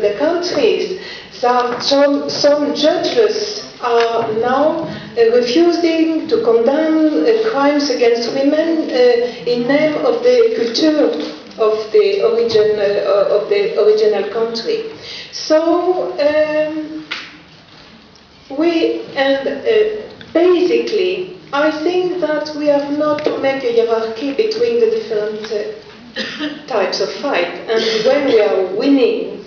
the countries, that some judges are now refusing to condemn crimes against women in name of the culture of the original country. So basically, I think that we have not to make a hierarchy between the different types of fight, and when we are winning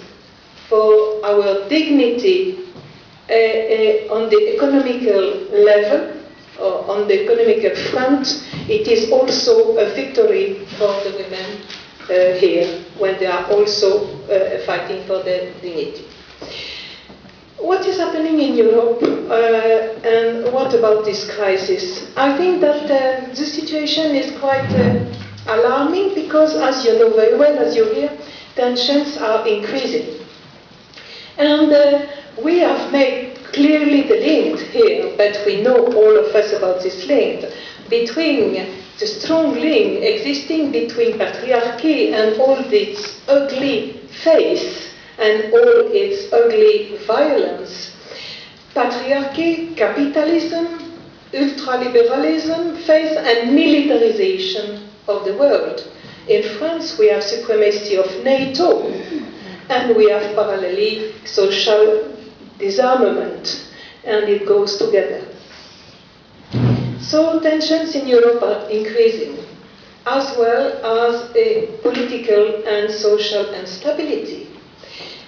for our dignity on the economical level, or on the economical front, it is also a victory for the women here, when they are also fighting for their dignity. What is happening in Europe, and what about this crisis? I think that the situation is quite alarming, because, as you know very well, as you hear, tensions are increasing. And we have made clearly the link here, but we know, all of us, about this link between the strong link existing between patriarchy and all its ugly face and all its ugly violence. Patriarchy, capitalism, ultraliberalism, face, and militarization of the world. In France, we have supremacy of NATO, and we have parallelly social disarmament, and it goes together. So tensions in Europe are increasing, as well as a political and social instability.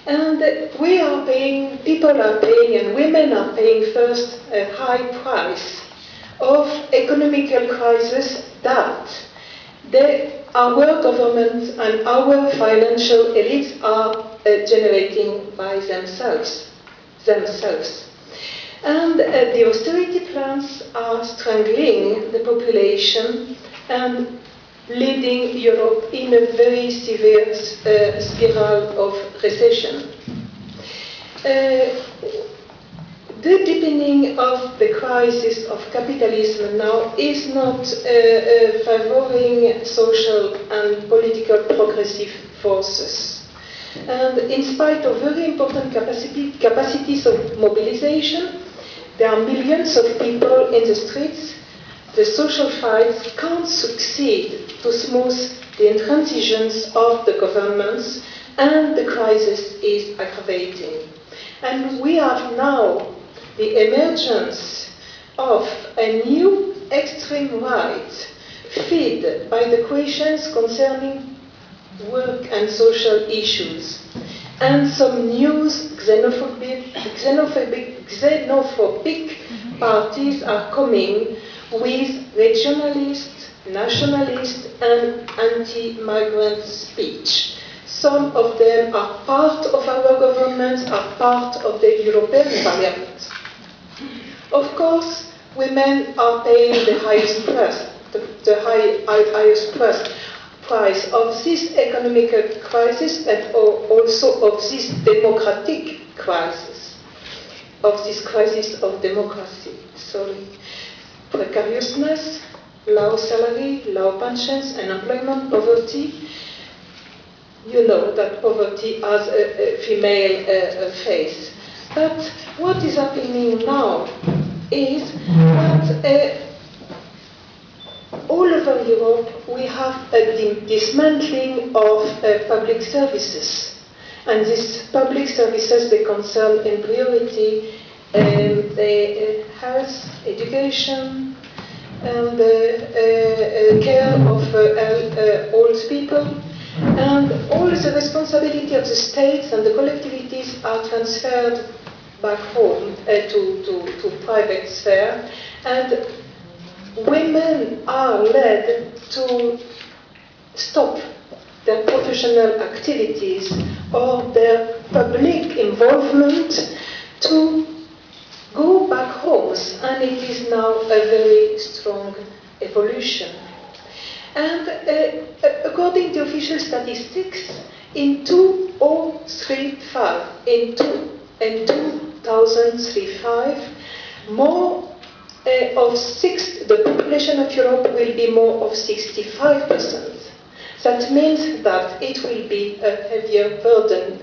And we are paying, people are paying, and women are paying first a high price of economical crisis that our government and our financial elites are generating by themselves. And the austerity plans are strangling the population and leading Europe in a very severe spiral of recession. The deepening of the crisis of capitalism now is not favoring social and political progressive forces. And in spite of very important capacities of mobilization, there are millions of people in the streets. The social fights can't succeed to smooth the intransigence of the governments, and the crisis is aggravating. And we have now the emergence of a new extreme right, fed by the questions concerning work and social issues, and some new xenophobic parties are coming with regionalist, nationalist, and anti-migrant speech. Some of them are part of our governments, are part of the European Parliament. Of course, women are paying the highest price, price of this economic crisis, but also of this democratic crisis, of this crisis of democracy. Sorry. Precariousness, low salary, low pensions, unemployment, poverty. You know that poverty has a female face. But what is happening now is that all over Europe we have a dismantling of public services. And these public services, they concern in priority health, education, and care of old people. And all the responsibility of the states and the collectivities are transferred back home to private sphere. And women are led to stop their professional activities or their public involvement to go back homes, and it is now a very strong evolution. And according to official statistics, in 2035, more the population of Europe will be more of 65%. That means that it will be a heavier burden.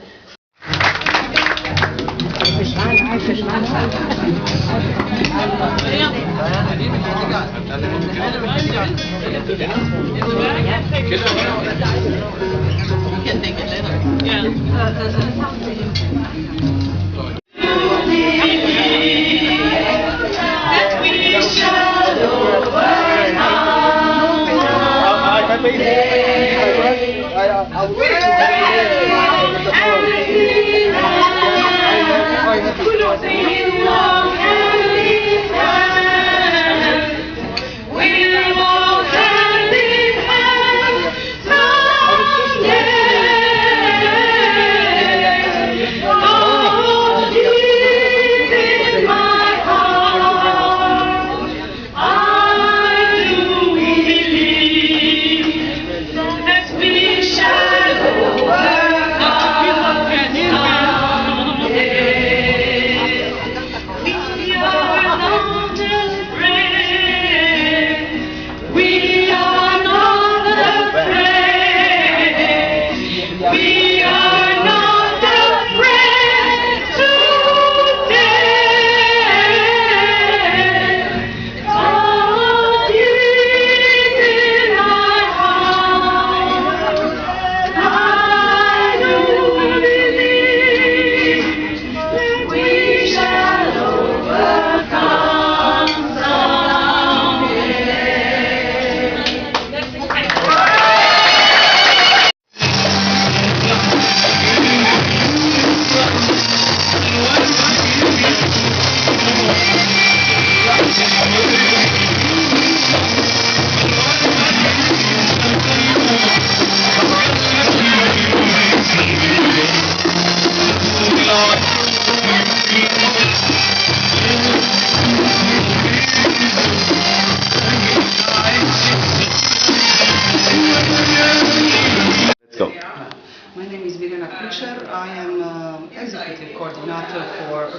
I am executive coordinator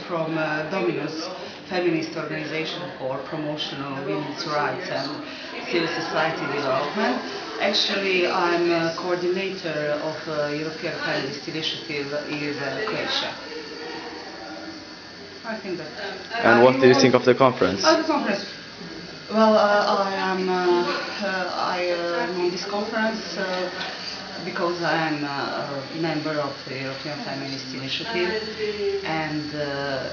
from Dominus, feminist organization for promotion of women's rights and civil society development. Actually, I'm a coordinator of European Feminist Initiative in Croatia. I think that. And what do you think of the conference? The conference. Well, I am on this conference because I am a member of the European Feminist Initiative, and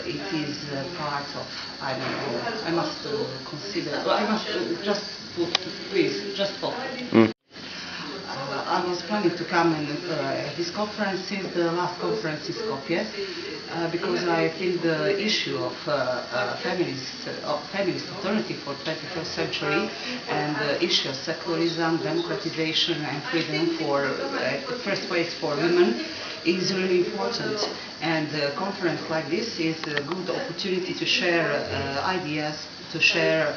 it is part of, I don't know, I must consider, I must just talk. I was planning to come at this conference since the last conference in Skopje, because I think the issue of feminist alternative for 21st century and the issue of secularism, democratization and freedom for first place for women is really important, and a conference like this is a good opportunity to share ideas, to share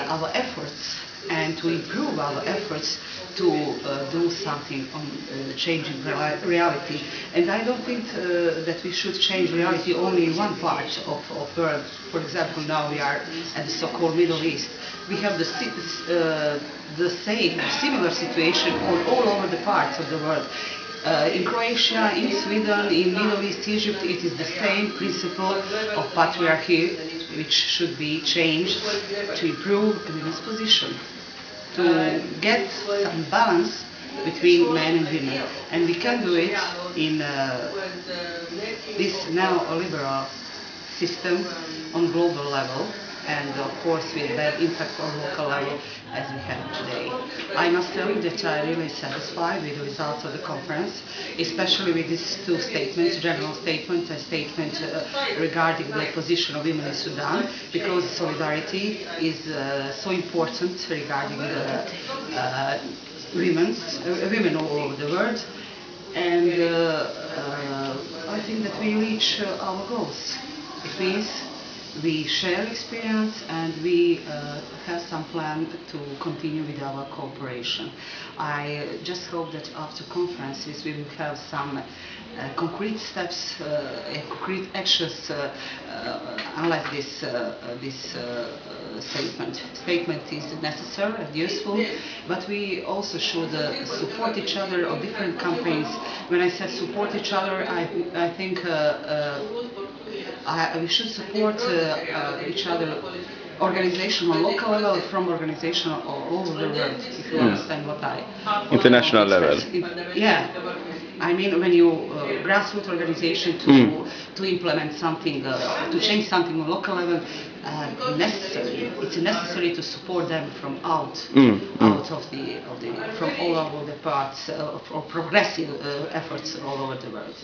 our efforts and to improve our efforts to do something on changing reality. And I don't think that we should change reality only in one part of the world. For example, now we are at the so-called Middle East. We have the same, similar situation all over the parts of the world. In Croatia, in Sweden, in Middle East, Egypt, it is the same principle of patriarchy which should be changed to improve women's position, to get some balance between men and women. And we can do it in this neoliberal system on global level, and of course with that impact on local level as we have today. I must tell you that I'm really satisfied with the results of the conference, especially with these two statements, general statement and statement regarding the position of women in Sudan, because solidarity is so important regarding the women all over the world, and I think that we reach our goals. It means we share experience and we have some plan to continue with our cooperation. I just hope that after conferences we will have some concrete steps and concrete actions unlike this statement is necessary and useful, but we also should support each other on different campaigns. When I said support each other, I think we should support each other, organization on local level from organization all over the world, if you understand what I... International level. Yeah. I mean, when you grassroots organization to implement something, to change something on local level. Necessary. It's necessary to support them from out of the from all over the parts of progressive efforts all over the world.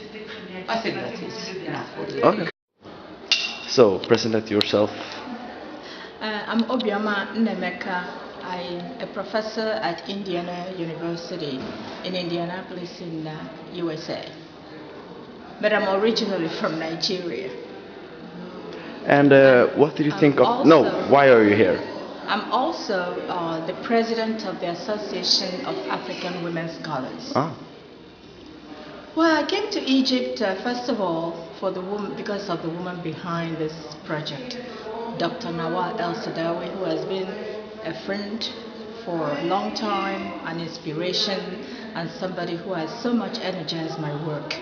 I think that is enough for the. Okay. So present yourself. I'm Obioma Nemeka. I'm a professor at Indiana University in Indianapolis in USA. But I'm originally from Nigeria. And what did you think of? No, why are you here? I'm also the president of the Association of African Women Scholars. Ah. Well, I came to Egypt first of all for the woman, because of the woman behind this project, Dr. Nawal El-Sadawi, who has been a friend for a long time, an inspiration, and somebody who has so much energized my work.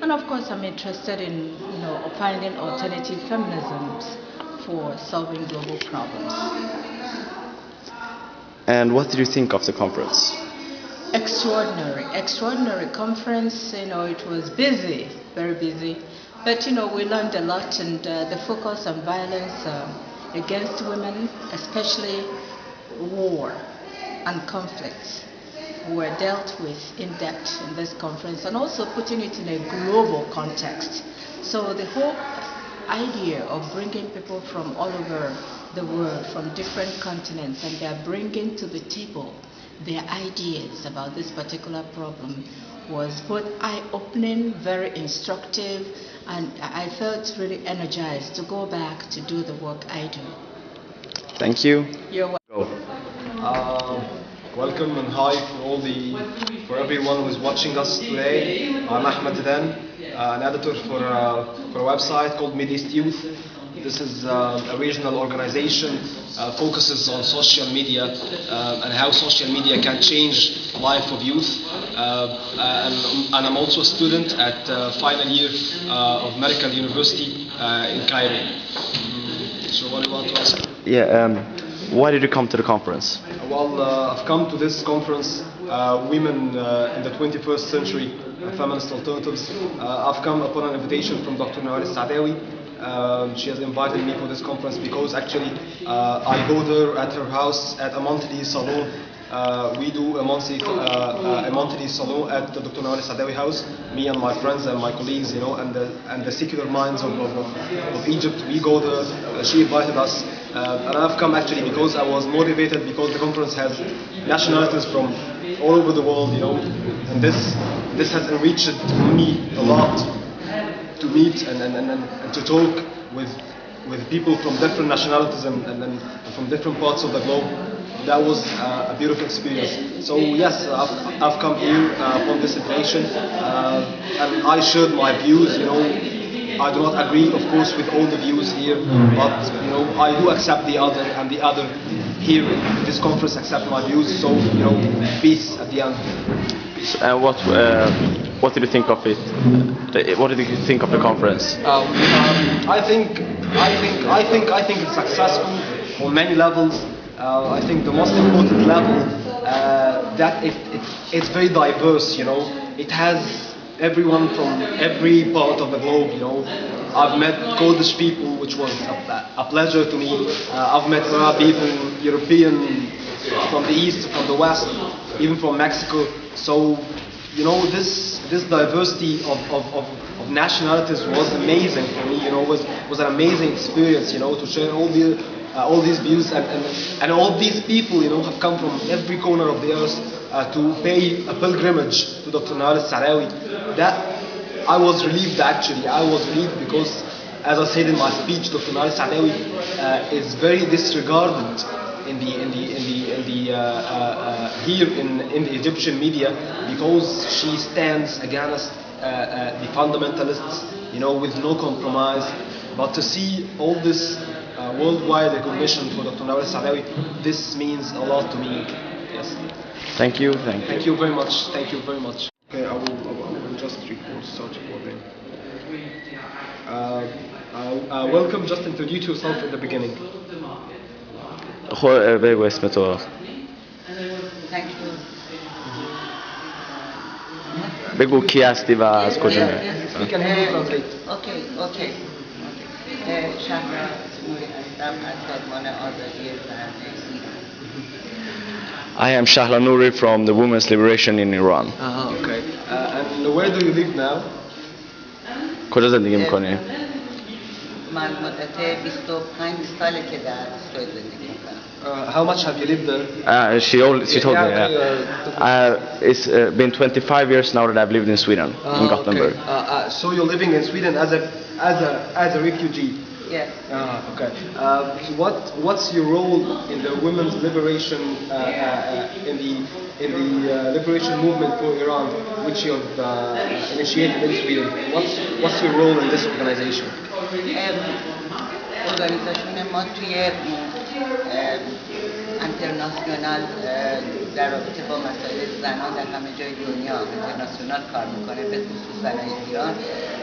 And of course, I'm interested in, finding alternative feminisms for solving global problems. And what did you think of the conference? Extraordinary conference. It was busy, very busy. But we learned a lot, and the focus on violence against women, especially war and conflicts, were dealt with in depth in this conference, and also putting it in a global context. So the whole idea of bringing people from all over the world, from different continents, and they're bringing to the table their ideas about this particular problem was both eye-opening, very instructive, and I felt really energized to go back to do the work I do. Thank you. You're welcome. Welcome and hi for everyone who is watching us today. I'm Ahmed Adan, an editor for a website called Middle East Youth. This is a regional organization, focuses on social media and how social media can change life of youth. And I'm also a student at final year of Medical University in Cairo. So what do you want to ask? Yeah. Why did you come to the conference? Well, I've come to this conference, Women in the 21st Century, Feminist Alternatives. I've come upon an invitation from Dr. Nawal El-Sadawi. She has invited me for this conference because actually I go there at her house at a monthly salon. We do a monthly salon at the Dr. Nawal El-Sadawi house. Me and my friends and my colleagues, and the secular minds of Egypt. We go there. She invited us, and I've come actually because I was motivated because the conference has nationalities from all over the world, and this has enriched me a lot to meet and to talk with people from different nationalities and from different parts of the globe. That was a beautiful experience. So yes, I've come here upon this invitation, and I shared my views. I do not agree, of course, with all the views here, but I do accept the other, and the other here in this conference accept my views. So peace at the end. What did you think of it? What did you think of the conference? I think it's successful on many levels. I think the most important level that it's very diverse. It has everyone from every part of the globe. I've met Kurdish people, which was a pleasure to me. I've met Arab people, European, from the east, from the west, even from Mexico. So this diversity of nationalities was amazing for me. Was an amazing experience. To share all these views and all these people have come from every corner of the earth to pay a pilgrimage to Dr. Nawal El-Sadawi. That I was relieved actually. I was relieved because, as I said in my speech, Dr. Nawal El-Sadawi is very disregarded here in the Egyptian media because she stands against the fundamentalists, with no compromise. But to see all this worldwide recognition for Dr. Nawal El-Sadawi, this means a lot to me. Yes. Thank you. Thank you very much. Thank you very much. Okay, I will just start recording. Welcome. Just introduce yourself in the beginning. بگو اسم تو. Thank you. بگو کی هستی و از کجا میای. We can help you translate. اوکی. شهر نوری هستم از سازمان آزادی زنان ایران. I am Shahla Nouri from the Women's Liberation in Iran. Okay. And where do you live now? کجا زندگی میکنی؟ من مدت 25 ساله که در سوئد زندگی میکنم. How much have you lived there? She told me. It's been 25 years now that I've lived in Sweden, in Gothenburg. Okay. So you're living in Sweden as a refugee. Yes. Okay. What's your role in the women's liberation in the liberation movement for Iran, which you've initiated in Sweden? What's your role in this organization? ارگانیزاسیون ما توی انترناسیونال در رابطه با مسائل زنان در همه جای دنیا انترناسیونال کار میکنه، به خصوص زنان ایران.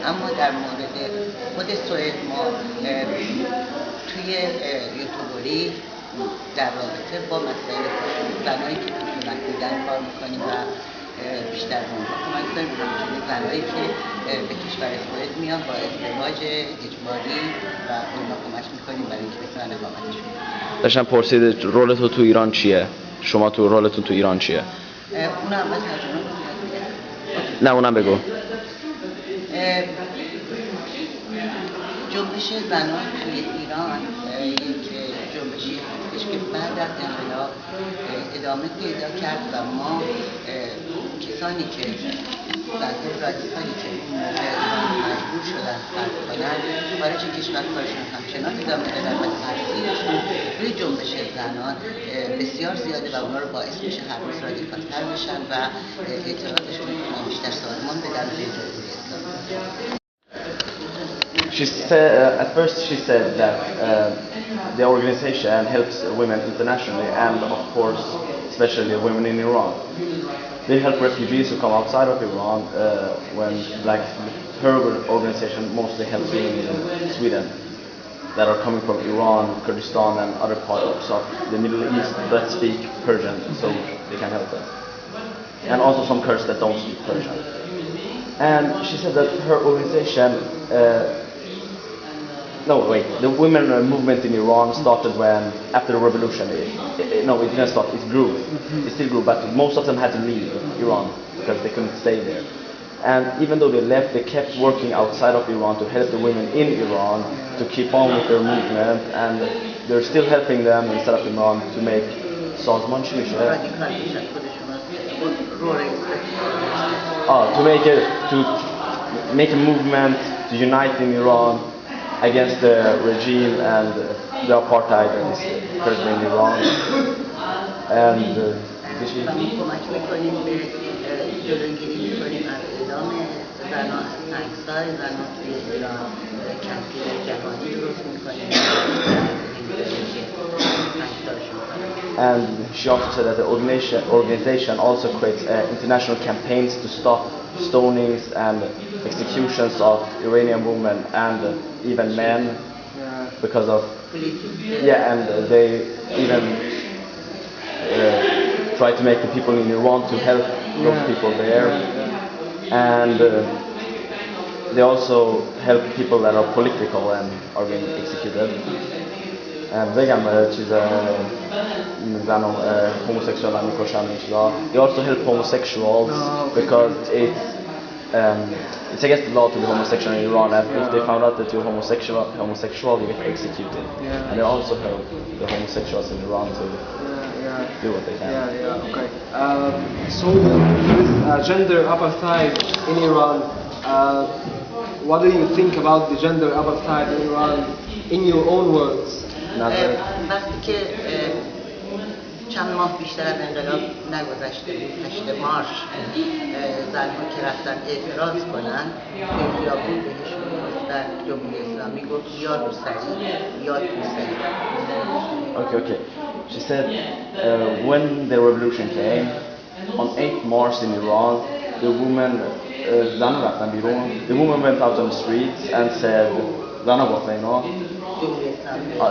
اما در مورد خود سوئد ما توی یوتیوبری در رابطه با مسائل زنایی که خشونت دیدن کار میکنیم و بیشتر کمک کنیم همچنین زنایی که به کشور سوئد میان با ازدواج اجباری و اونها کمک میکنیم برای اینکه بتونن اقامتشون کنن. داشتم پرسید رول تو ایران چیه؟ شما تو رولتون تو ایران چیه؟ اونو اول ترجمه کنید. نه اونم بگو. جنبش زنان توی ایران یک جنبشی هستش که بعد از انقلاب ادامه پیدا کرد و ما کسانی که زنان رادیکالی که اون موقع مجبور شدن خرد کنن خارج کشور کارشون همچنان ادامه دادن و تاثیرشون روی جنبش زنان بسیار زیاده و اونا رو باعث میشه هر روز رادیکال‌تر بشن و اعتراضشون بیشتر سازمان بدن به جمهوری اسلامی. She said, at first she said that the organization helps women internationally and of course especially women in Iran. They help refugees who come outside of Iran when like her organization mostly helps women in Sweden that are coming from Iran, Kurdistan and other parts of the Middle East that speak Persian, so they can help them. And also some Kurds that don't speak Persian. And she said that her organization the women movement in Iran started when, after the revolution, it didn't start, it grew. It still grew, but most of them had to leave Iran because they couldn't stay there. And even though they left, they kept working outside of Iran to help the women in Iran to keep on with their movement, and they're still helping them instead of Iran to make سازمان چی میشه؟ to make a movement to unite in Iran against the regime and the apartheid that is currently in Iran. And کمک میکنیم به جلوگیری میکنیم از اعدام زنان از تنگسای زنان توی ایران کمپین جهانی درست میکنیم and she also said that the organization also creates international campaigns to stop stonings and executions of Iranian women and even men because of and they even try to make the people in Iran to help those people there, and they also help people that are political and are being executed. And بگم چیز زنان homosexual هم میکشن اینجا. They also help homosexuals because it's against the law to be homosexual in Iran, and if they found out that you're homosexual you get executed. And they also help the homosexuals in Iran to do what they can. Okay. So there is gender apartheid in Iran. What do you think about the gender apartheid in Iran in your own words? وقتی که چند ماه بیشتر از انقلاب نگذشته 8 مارس زنها که رفتن اعتراض کنن به خیابون بهشون گفتن جمهوری اسلامی گفت یا روسری یا توسری. Okay. She said when the revolution came on 8th March in Iran, the woman went out on the streets and said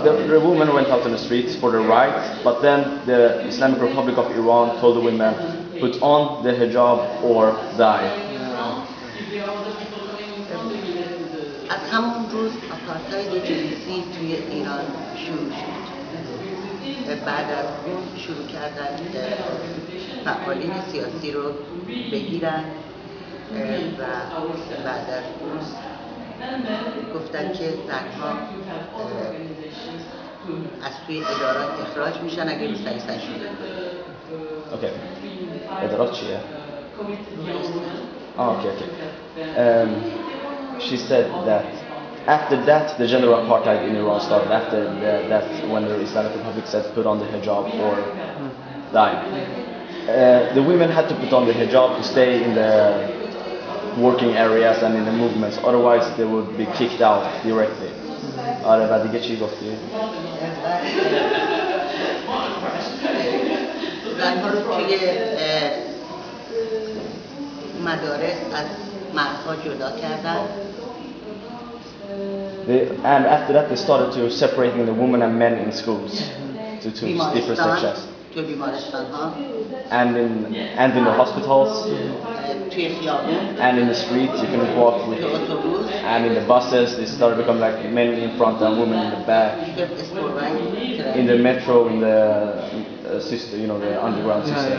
the women went out on the streets for their rights, but then the Islamic Republic of Iran told the women, put on the hijab or die. از همون روز آپارتاید جنسی توی ایران شروع شد. بعد از اون شروع کردن فعالین سیاسی رو بگیرن و بعد از اون گفتن که زنها از توی ادارات اخراج میشن اگه رو سری سر شده. Okay. ادارات چیه؟ Oh, okay. She said that after that, the gender apartheid in Iran started. After that's when the Islamic Republic said put on the hijab or die. The women had to put on the hijab to stay in the working areas and in the movements. Otherwise, they would be kicked out directly. آره و دیگه چی گفتی؟ زنها رو توی مدارس از مردها جدا کردن. And after that, they started to separating the women and men in schools to different sections. توی بیمارستان‌ها. And in the hospitals. توی خیابون. And in the streets, you can walk with. And in the buses, they started becoming like men in front and women in the back. In the metro, in the system, you know, the underground system.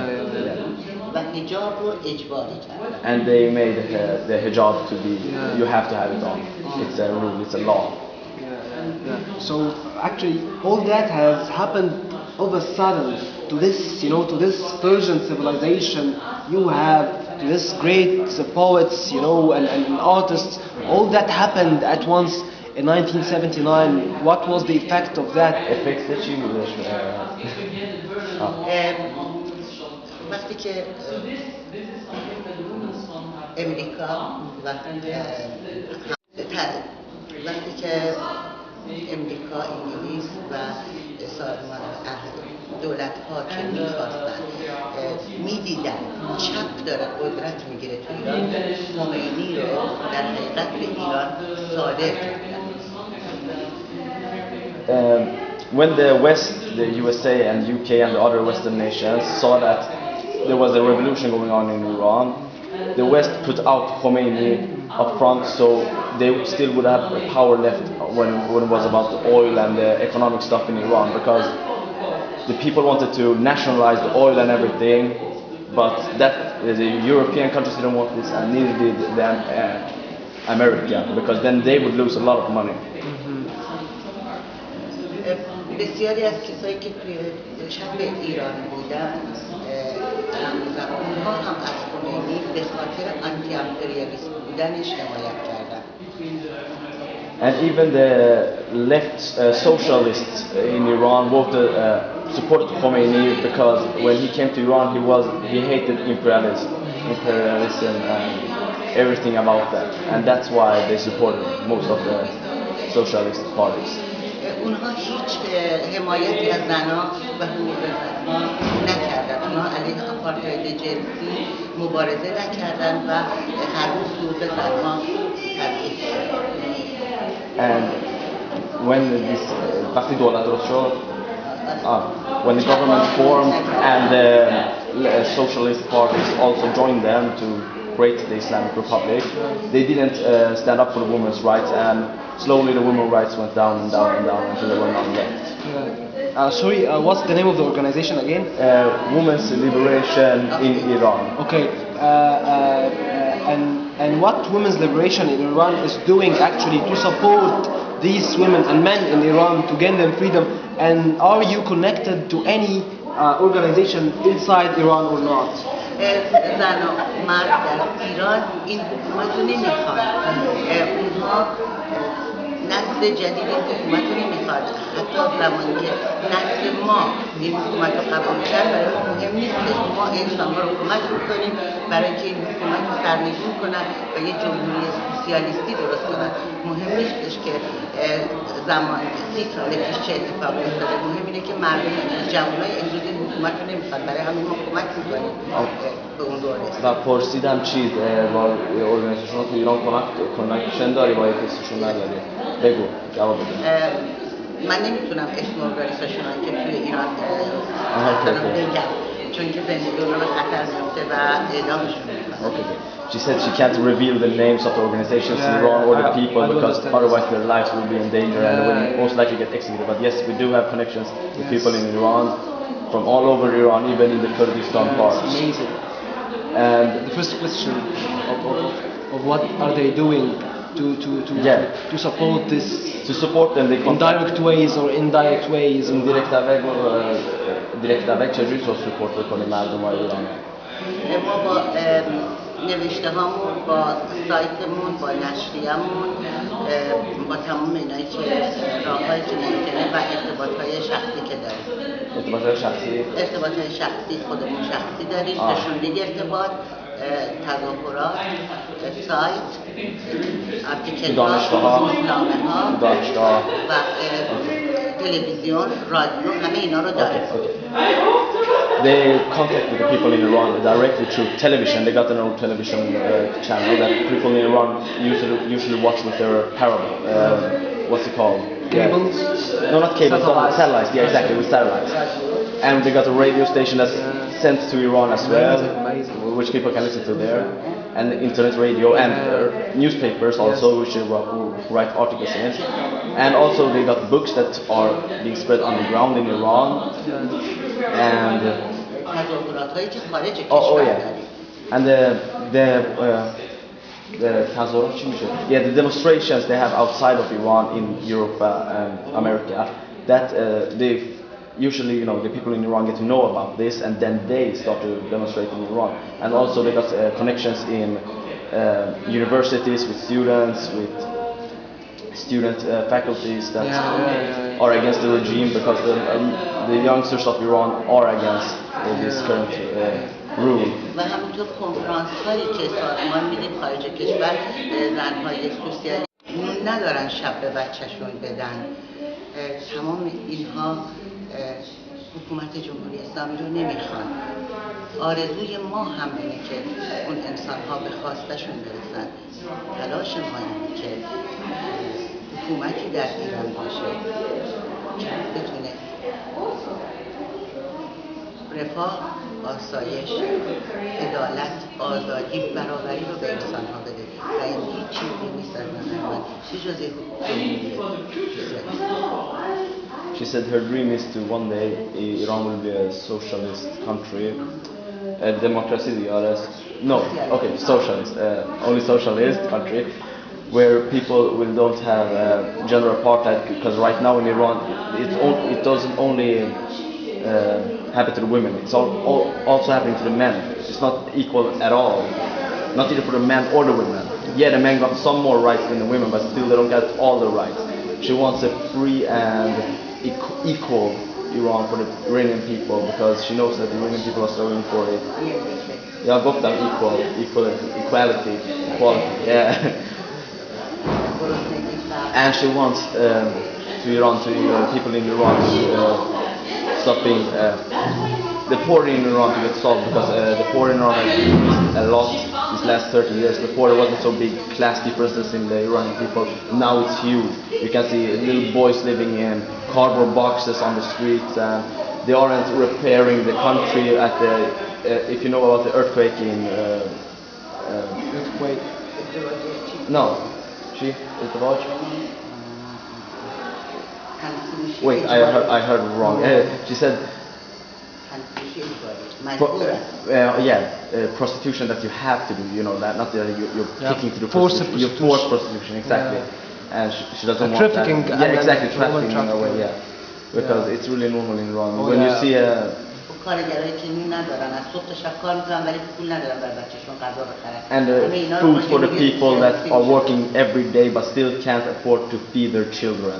And they made the hijab to be, you have to have it on. It's a rule, it's a law. So actually, all that has happened all of a sudden to this, you know, to this Persian civilization. You have this great poets, you know, and artists. All that happened at once in 1979. What was the effect of that? وقتی که امریکا انگلیس و دولت‌ها که می‌خواستن می‌دیدن چپ داره قدرت می‌گیره تو ایران، خمینی رو در حقیقت به ایران صادر کردن. When the West, the USA and UK and the other Western nations saw that there was a revolution going on in Iran, the West put out Khomeini up front, so they still would have power left when it was about the oil and the economic stuff in Iran, because the people wanted to nationalize the oil and everything, but that the European countries didn't want this, and neither did America, because then they would lose a lot of money. بسیاری از کسایی که توی چپ ایران بودن اونها هم از خمینی به خاطر آنتی امپریالیسم بودنش حمایت کردن. And even the left socialists in Iran supported Khomeini, because when he came to Iran, he hated imperialism and everything about that, and that's why they supported most of the socialist parties. اونها هیچ حمایتی از زنها و حقوق زنها نکردن. اونها علیه آپارتاید جنسی مبارزه نکردن و هر روز حقوق زنها تضعیف شد. And when when the government formed and the socialist parties also joined them to create the Islamic Republic, they didn't stand up for the women's rights, and slowly the women's rights went down and down and down until there were none left. Sorry, what's the name of the organization again? Women's Liberation in Iran. Okay, and what Women's Liberation in Iran is doing actually to support these women and men in Iran to gain them freedom, and are you connected to any organization inside Iran or not? زن و مرد در ایران این حکومت رو نمیخواد. اونها نسل جدید این حکومت رو نمیخواد. حتی زمانی که نسل ما این حکومت رو قبول کرد، برای ما مهم نیست که ما انسان‌ها رو حکومت کنیم برای اینکه این حکومت رو سرنگون کنن و یه جمهوری سوسیالیستی درست کنن. مهم نیستش که زمان 30 سال پیش چه اتفاقی افتاده. مهم اینه که مردم جوانای امروز این حکومت رو نمیخواد، برای همین ما کمک میکنیم به اون دوره. و پرسیدم چی با ارگانیزیشن تو ایران کانکشن داری با یکیشون نداری؟ بگو جواب بده. من نمیتونم اسم ارگانیزیشن‌هایی که توی ایران بگم، چون که زندگی اونا به خطر میفته و اعدامشون میکنن. Okay. She said she can't reveal the names of the organizations in Iran or the people because otherwise their lives will be in danger and will most likely get executed. But yes, we do have connections with people in Iran from all over Iran, even in the Kurdistan parts. Amazing. And the first question of what are they doing to support this? To support them, they in direct ways or indirect ways. direct avec چجوری تو support بکنی مردم های ایران؟ ما با نوشته هامون، با سایتمون، با نشریه‌مون، با تمام اینایی که راه‌هایی که ممکنه و ارتباط‌های شخصی که داریم. ارتباط‌های شخصی خودمون شخصی داریم، نشونده ارتباط، تظاهرات، سایت، آرتیکل‌ها، روزنامه‌ها و تلویزیون، رادیو، همه اینا رو داریم. They contact with the people in Iran directly through television. They got their own television channel that people in Iran usually watch with their parable. What's it called? Cables? No, not cables. Satellites. Yeah, exactly, with satellites. And they got a radio station that's sent to Iran as well, which people can listen to there. And internet radio and newspapers also, which they write articles in. And also they got books that are being spread on the ground in Iran. And and the demonstrations they have outside of Iran in Europe and America, that they usually, the people in Iran get to know about this, and then they start to demonstrate in Iran. And also they got connections in universities with students, with student faculties that are against the regime, because the youngsters of Iran are against this current rule. و همینطور کنفرانس هایی که سازمان میده خارج کشور، زنهای سوسیالیست نون ندارن شب به بچهشون بدن. تمام اینها حکومت جمهوری اسلامی رو نمیخوان. آرزوی ما هم اینه که اون انسانها به خواستشون برسن. تلاش ما اینه که حکومتی در ایران باشه که بتونه رفاه، آسایش، عدالت، آزادی، برابری رو به انسانها بده و این هیچ چیزی نیست در نظر من به جز She said her dream is to one day Iran will be a socialist country, a democracy, socialist, only socialist country, where people don't have gender apartheid, because right now in Iran it doesn't only happen to the women, it's also happening to the men. It's not equal at all, not either for the men or the women. Yeah, the men got some more rights than the women, but still they don't get all the rights. She wants a free and equal Iran for the Iranian people, because she knows that the Iranian people are struggling for it. Yeah, both them equality, yeah. And she wants people in Iran to stop being the poor in Iran to get solved, because the poor in Iran has increased a lot these last 30 years. Before there wasn't so big class differences in the Iranian people. Now it's huge. You can see little boys living in cardboard boxes on the streets, and they aren't repairing the country at the. If you know about the earthquake in. Earthquake. No. She is the watch. Wait, I heard wrong. She said. Prostitution that you have to do, that not that you're kicking to the prostitution. You're forced prostitution, exactly. And she doesn't want trafficking. That. Yeah, exactly, trafficking in a way, because it's really normal in Iran. When you see a and food for the people that are working every day but still can't afford to feed their children.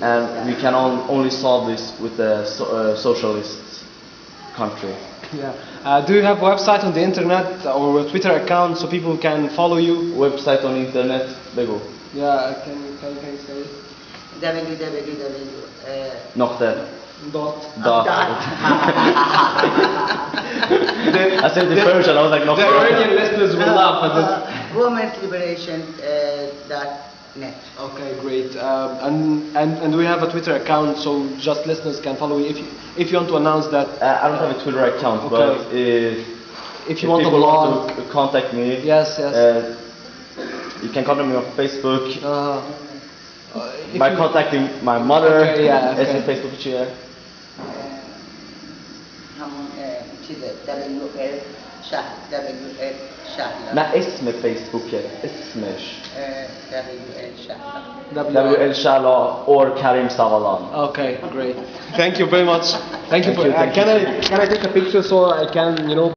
And we can only solve this with a socialist country. Do you have a website on the internet or a Twitter account so people can follow you? Website on internet, Bego. Can you say it? Nokta. Dot. I said the Persian, I was like, the Iranian listeners will laugh at this. Women's Liberation net. Okay, great. And we have a Twitter account, so just listeners can follow you. If you want to announce that. I don't have a Twitter account, Okay. but if you want to people blog, want to contact me, yes, yes. You can contact me on Facebook by you- contacting my mother. Okay, yeah, okay. اسم فیسبوک چیه؟ همون چیزه WL شهر نه اسم فیسبوکه اسمش WL شهر WL Shala or Karim Savalan. Okay, great. Thank you very much. Thank you for. Can I take a picture so I can, you know?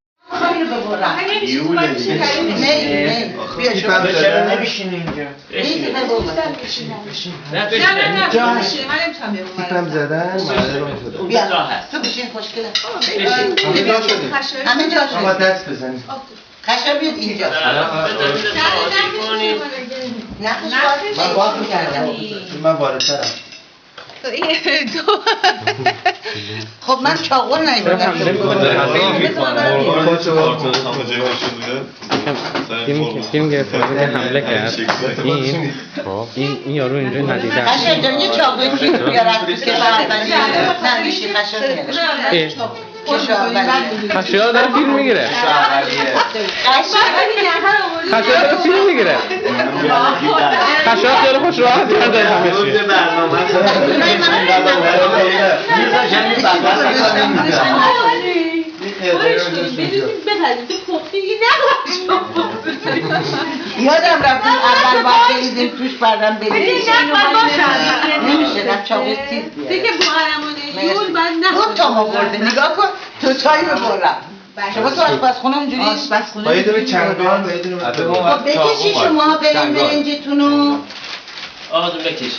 تیپم زدن تو بشین خوشگله همه جا شدیم دست بزنیم خشم بیاد اینجا نه من باید میکردم من واردترم خب من چاقو نمیدونم فیلم گرفتم حمله کرد این یارو اینجا ندیده خشم جان یه چاقوی کیف بیارم تو که شهروندی نمیشی خشم میاره خشیار داره فیلم میگیره خشیار داره فیلم میگیره خشیار خیلی خوش راحت کرده همه چی یادم رفتیم اول باید بریزیم توش بردم بریزیم نمیشه رفت چاقوی تیز بیاره دیگه بوهرمونه یون باید نه دو تا ما برده نگاه کن تو تایی ببرم شما تو آشپزخونه اونجوری با یه دونه چنگال با یه دونه خب بکشی شما بریم برنجتونو آقا تو بکش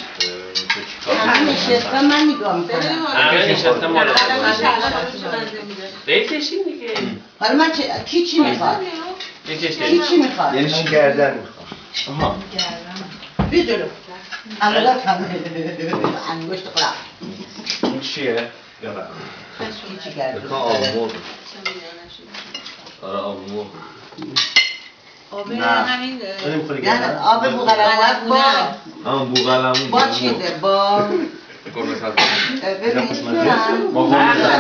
همه نشستم من نگاه میکنم همه نشستم مالا بکشین دیگه حالا من کی چی میخواد؟ کی چی میخواد؟ یعنی چی گردن میخواد آها بیا جلو اولا انگشت قلب این چیه؟ کی چی کرده؟ آره آمور آب همین نه آب بوغلمون همون بوغلمون با چیزه با ببین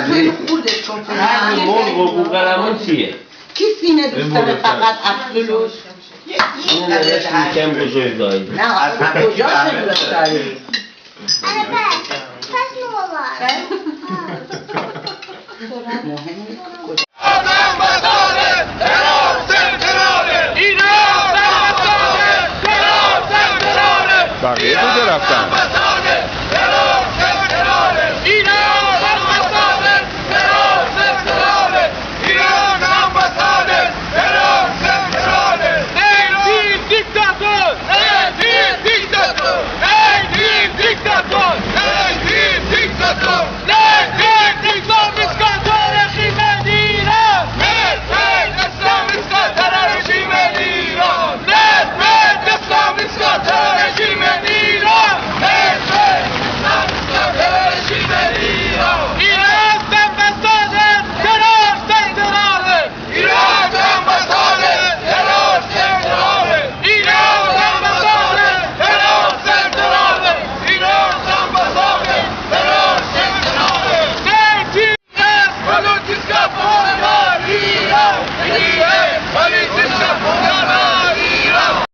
توی خوردش کن همون بوغلمون چیه؟ کی سینه دوست داره فقط افلولوش این یکم بزرگ داری نه آخه کجا خیلی دوست داری مهم نیست کجا بقیه کجا رفتن؟